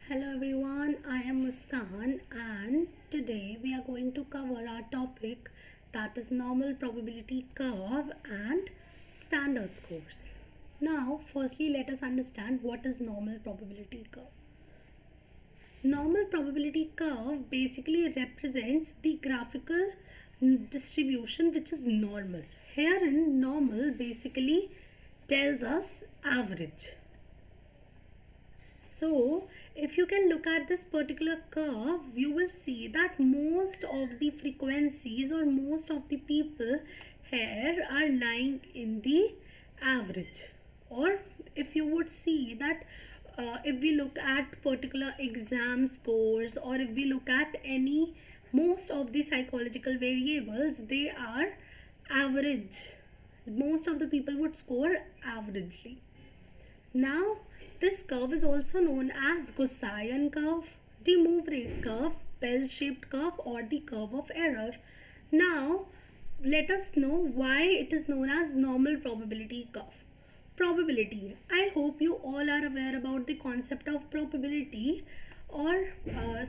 Hello everyone, I am Muskan and today we are going to cover our topic that is normal probability curve and standard scores. Now, firstly, let us understand what is normal probability curve. Normal probability curve basically represents the graphical distribution which is normal. Herein, normal basically tells us average. So, if you can look at this particular curve, you will see that most of the frequencies or most of the people here are lying in the average. Or if you would see that if we look at particular exam scores or if we look at most of the psychological variables, they are average. Most of the people would score averagely. Now, this curve is also known as Gaussian curve, the Moivre's curve, bell-shaped curve, or the curve of error. Now, let us know why it is known as normal probability curve. Probability. I hope you all are aware about the concept of probability, or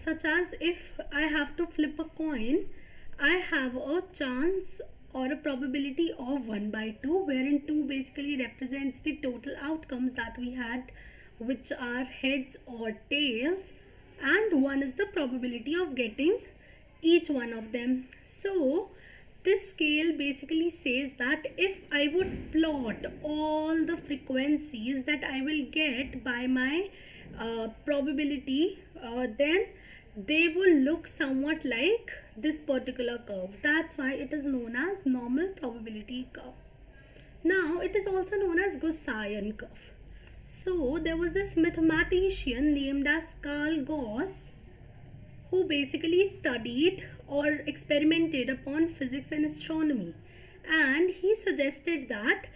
such as if I have to flip a coin, I have a chance or a probability of 1 by 2, wherein 2 basically represents the total outcomes that we had, which are heads or tails, and 1 is the probability of getting each one of them. So this scale basically says that if I would plot all the frequencies that I will get by my probability, then they will look somewhat like this particular curve. That's why it is known as normal probability curve. Now, it is also known as Gaussian curve. So, there was this mathematician named as Carl Gauss who basically studied or experimented upon physics and astronomy, and he suggested that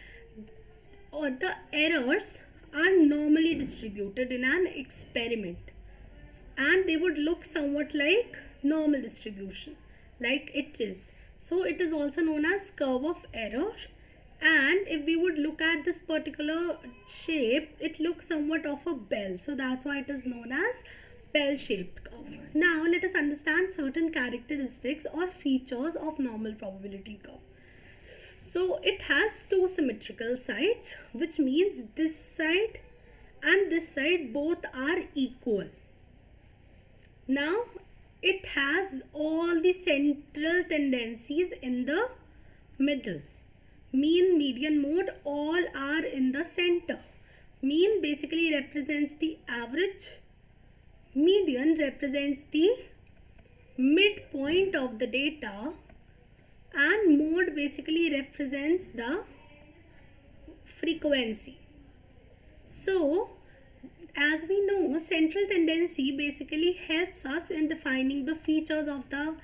the errors are normally distributed in an experiment and they would look somewhat like normal distribution, like it is. So it is also known as curve of error, and if we would look at this particular shape, it looks somewhat of a bell, so that's why it is known as bell-shaped curve. Now let us understand certain characteristics or features of normal probability curve. So it has two symmetrical sides, which means this side and this side both are equal. Now it has all the central tendencies in the middle. Mean, median, mode all are in the center. Mean basically represents the average. Median represents the midpoint of the data, and mode basically represents the frequency. So, as we know, central tendency basically helps us in defining the features of the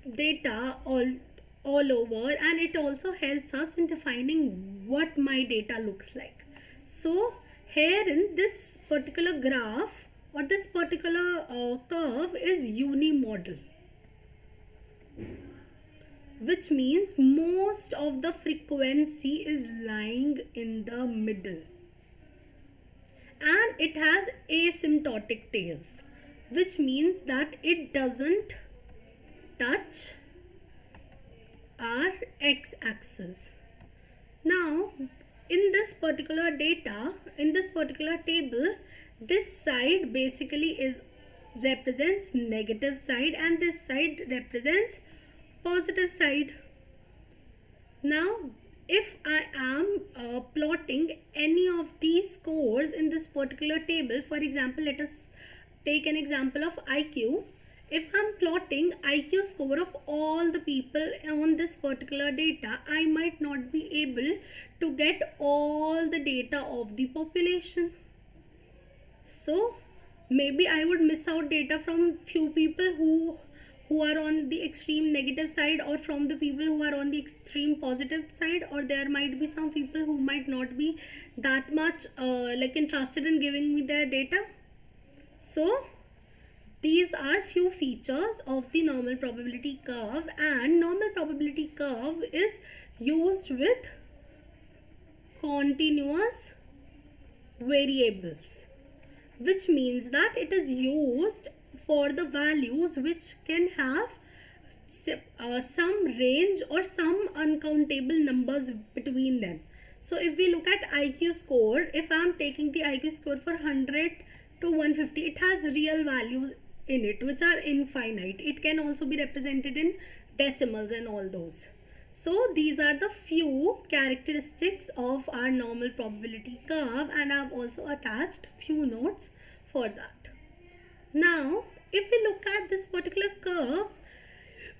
data all over, and it also helps us in defining what my data looks like. So, here in this particular graph or this particular curve is unimodal, which means most of the frequency is lying in the middle, and it has asymptotic tails, which means that it doesn't touch our x-axis. Now in this particular data, in this particular table, this side basically represents negative side and this side represents positive side. Now if I am plotting any of these scores in this particular table, for example, let us take an example of IQ. If I'm plotting IQ score of all the people on this particular data, I might not be able to get all the data of the population. So maybe I would miss out data from few people who are on the extreme negative side, or from the people who are on the extreme positive side, or there might be some people who might not be that much interested in giving me their data. So these are few features of the normal probability curve, and normal probability curve is used with continuous variables. which means that it is used for the values which can have some range or some uncountable numbers between them. So if we look at IQ score, if I am taking the IQ score for 100 to 150, it has real values in it which are infinite. It can also be represented in decimals and all those. So these are the few characteristics of our normal probability curve, and I have also attached few notes for that. Now if we look at this particular curve,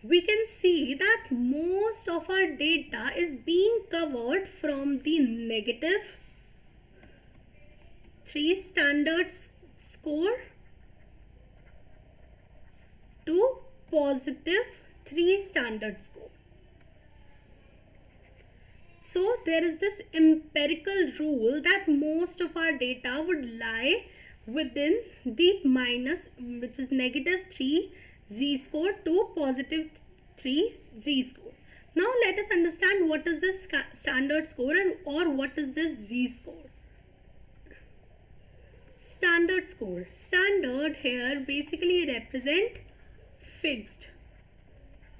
we can see that most of our data is being covered from the negative 3 standard score to positive 3 standard score. So there is this empirical rule that most of our data would lie within the minus, which is negative 3 z-score to positive 3 z-score. Now let us understand what is this standard score or what is this z-score. Standard score. Standard here basically represent fixed.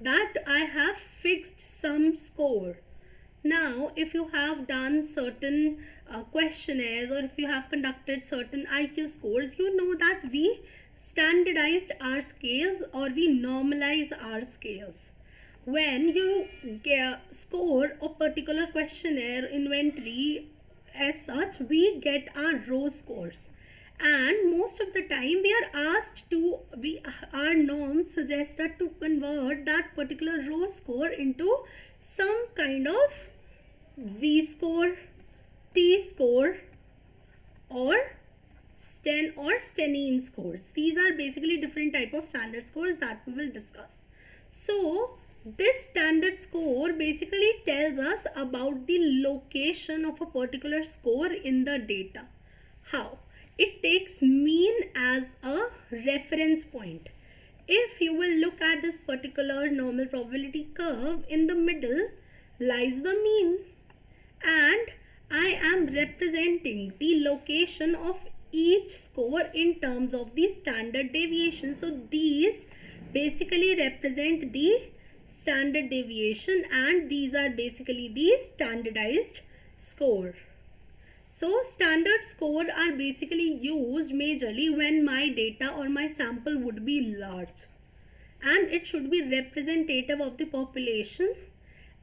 That I have fixed some score. Now if you have done certain questionnaires, or if you have conducted certain IQ scores, you know that we standardized our scales or we normalize our scales. When you score a particular questionnaire inventory as such, we get our row scores, and most of the time we are asked to, our norms suggest that to convert that particular row score into some kind of z-score, t-score, or Stenine scores. These are basically different type of standard scores that we will discuss. So this standard score basically tells us about the location of a particular score in the data. How? It takes mean as a reference point. If you will look at this particular normal probability curve, in the middle lies the mean, and I am representing the location of each score in terms of the standard deviation. So these basically represent the standard deviation, and these are basically the standardized score. So standard score are basically used majorly when my data or my sample would be large, and it should be representative of the population,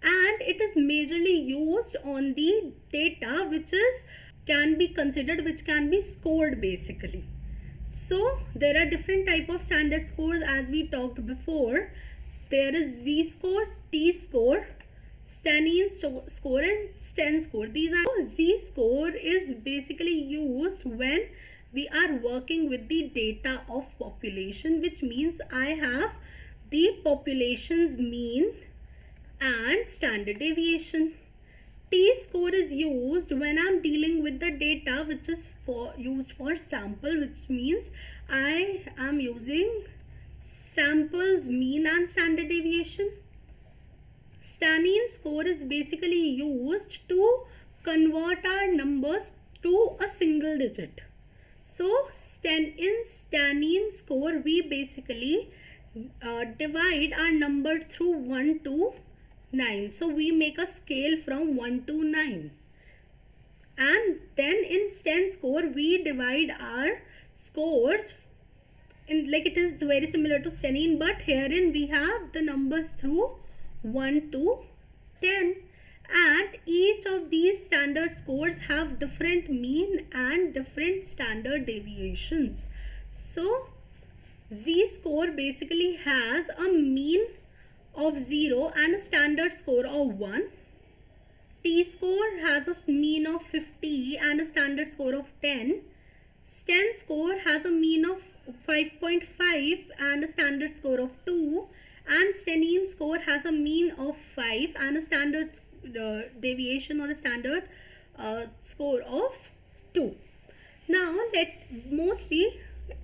and it is majorly used on the data which can be considered, which can be scored basically. So there are different type of standard scores as we talked before. There is z-score, t-score, Stenine score, and Sten score. These are z-score is basically used when we are working with the data of population, which means I have the population's mean and standard deviation. T-score is used when I'm dealing with the data which is used for sample, which means I am using sample's mean and standard deviation. Stenine score is basically used to convert our numbers to a single digit. So in Stenine score, we basically divide our number through 1 to 9. So we make a scale from 1 to 9. And then in Sten score, we divide our scores in, like it is very similar to Stenine, but herein we have the numbers through 1 to 10, and each of these standard scores have different mean and different standard deviations. So z-score basically has a mean of 0 and a standard score of 1. T-score has a mean of 50 and a standard score of 10. Sten score has a mean of 5.5 and a standard score of 2. And Stenine score has a mean of 5 and a standard deviation or a standard score of 2. Now mostly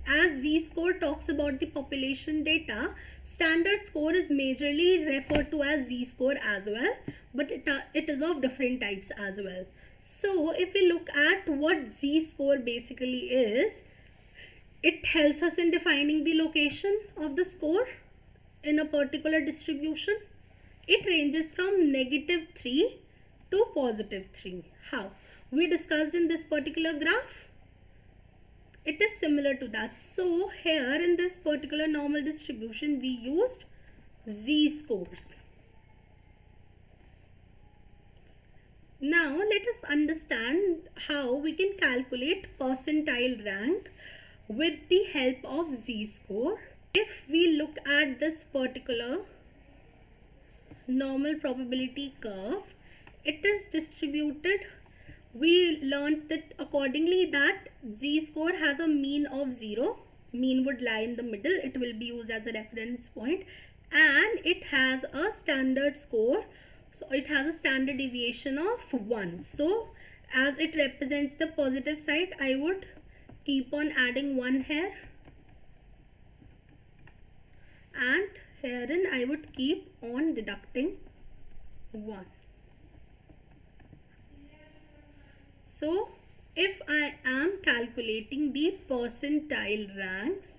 as z-score talks about the population data, standard score is majorly referred to as z-score as well, but it is of different types as well. So if we look at what z-score basically is, It helps us in defining the location of the score in a particular distribution. It ranges from -3 to +3. How? We discussed in this particular graph. It is similar to that. So here in this particular normal distribution, we used z-scores. Now let us understand how we can calculate percentile rank with the help of z-score. If we look at this particular normal probability curve, it is distributed. We learned that accordingly that z-score has a mean of 0. Mean would lie in the middle. It will be used as a reference point, and it has a standard score. So it has a standard deviation of 1. So as it represents the positive side, I would keep on adding 1 here, and herein I would keep on deducting 1. So if I am calculating the percentile ranks,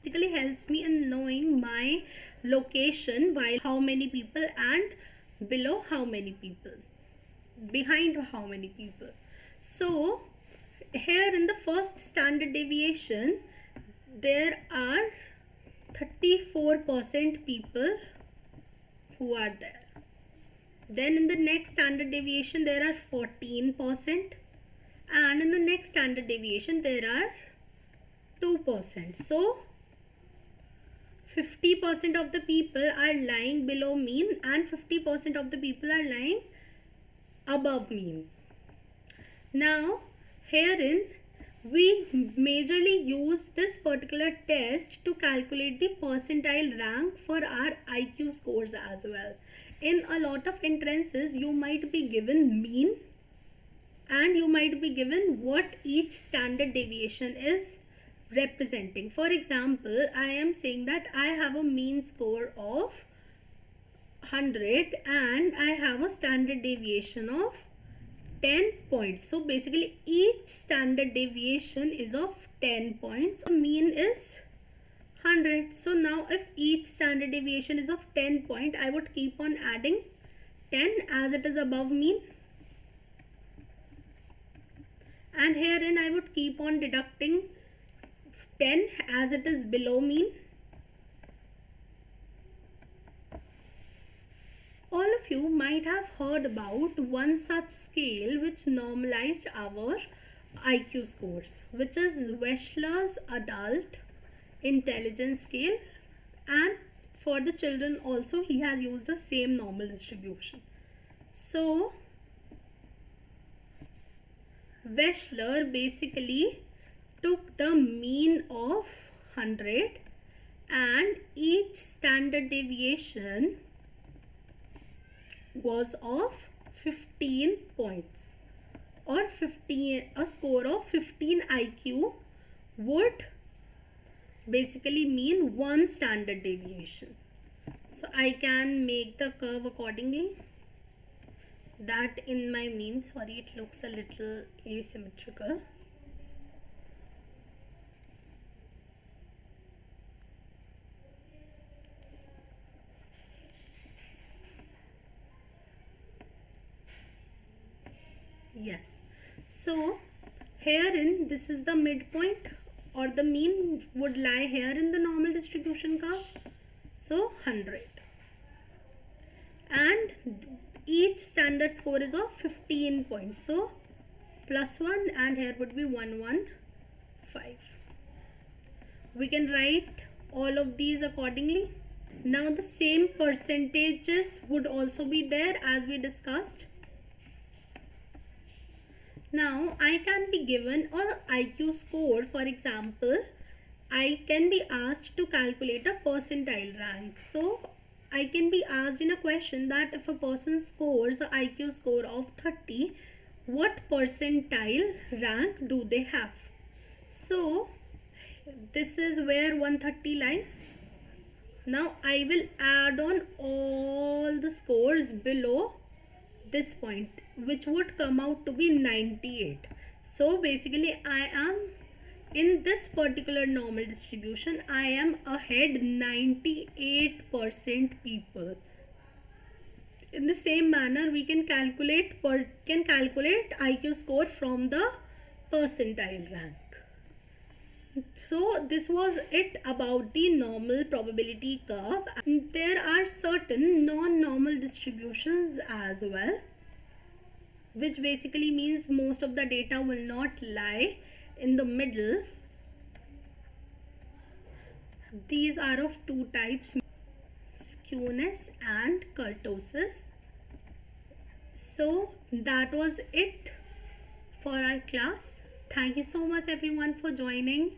basically helps me in knowing my location, while how many people and below how many people, behind how many people. So here in the first standard deviation, there are 34% people who are there. Then in the next standard deviation, there are 14%, and in the next standard deviation, there are 2%. So 50% of the people are lying below mean, and 50% of the people are lying above mean. Now herein we majorly use this particular test to calculate the percentile rank for our IQ scores as well. In a lot of entrances, you might be given mean, and you might be given what each standard deviation is representing. For example, I am saying that I have a mean score of 100 and I have a standard deviation of 10 points. So basically each standard deviation is of 10 points. So mean is 100. So now if each standard deviation is of 10 point, I would keep on adding 10 as it is above mean, and herein I would keep on deducting 10 as it is below mean. All of you might have heard about one such scale which normalized our IQ scores, which is Wechsler's Adult Intelligence Scale, and for the children also he has used the same normal distribution. So Wechsler basically took the mean of 100 and each standard deviation was of 15 points, or a score of 15 IQ would basically mean one standard deviation. So I can make the curve accordingly. That in my mean, sorry, it looks a little asymmetrical. Yes, so herein this is the midpoint, or the mean would lie here in the normal distribution curve. So 100, and each standard score is of 15 points. So +1, and here would be 115. We can write all of these accordingly. Now the same percentages would also be there as we discussed. Now I can be given an IQ score. For example, I can be asked to calculate a percentile rank. So I can be asked in a question that if a person scores an IQ score of 30, what percentile rank do they have? So this is where 130 lies. Now I will add on all the scores below this point, which would come out to be 98. So basically I am in this particular normal distribution, I am ahead 98% people. In the same manner, we can calculate IQ score from the percentile rank. So this was it about the normal probability curve. There are certain non-normal distributions as well, which basically means most of the data will not lie in the middle. These are of two types, skewness and kurtosis. So that was it for our class. Thank you so much everyone for joining.